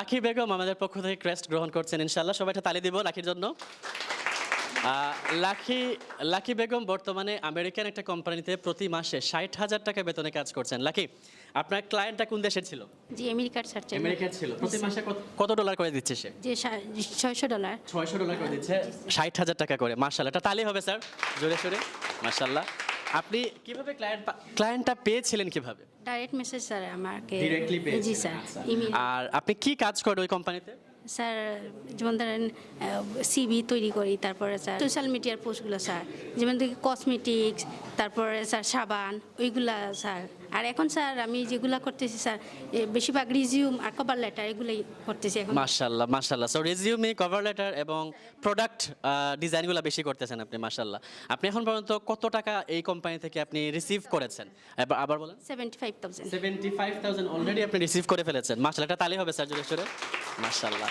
Lucky Begum আমাদের পক্ষ থেকে ক্রেস্ট গ্রহণ করছেন ইনশাআল্লাহ। সবাই একটা তালি দিব লাকির জন্য। লাকি লাকি বেগম বর্তমানে আমেরিকান একটা কোম্পানিতে প্রতি মাসে 60,000 টাকা বেতনে কাজ করছেন। লাকি, আপনার ক্লায়েন্টটা কোন দেশের ছিল? জি আমেরিকার সার্চ আমেরিকান ছিল। প্রতি মাসে কত ডলার করে দিচ্ছে সে? যে $600 $600 করে দিচ্ছে, 60,000 টাকা করে। মাশাআল্লাহ, এটা তালি হবে স্যার, জোরে সোরে। মাশাআল্লাহ। আপনি কিভাবে ক্লায়েন্টটা পেয়েছিলেন কিভাবে? ডাইরেক্ট মেসেজ স্যার আমাকে ডিরেক্টলি জি পেয়েছিলেন? স্যার আচ্ছা। ইমেল আর আপনি কি কাজ করেন ওই কোম্পানিতে? স্যার যেমন ধরেন সিভি তৈরি করি, তারপরে স্যার সোশ্যাল মিডিয়ার পোস্টগুলো স্যার, যেমন দেখি কসমেটিক্স, তারপরে স্যার সাবান ওইগুলা স্যার। আর এখন স্যার আমি যেগুলা করতেছি স্যার বেশিরভাগ রিজিউম আর কভার লেটার এগুলোই করতেছি এখন। মাশাআল্লাহ মাশাআল্লাহ। সো রেজিউমে, কভার লেটার এবং প্রোডাক্ট ডিজাইনগুলো বেশি করতেছেন আপনি, মাশাআল্লাহ। আপনি এখন পর্যন্ত কত টাকা এই কোম্পানি থেকে আপনি রিসিভ করেছেন? আবার বলেন। 75,000 75,000 অলরেডি আপনি রিসিভ করে ফেলেছেন। মাশাআল্লাহ, একটা তালি হবে স্যার, জোরে সোরে। মাশাআল্লাহ।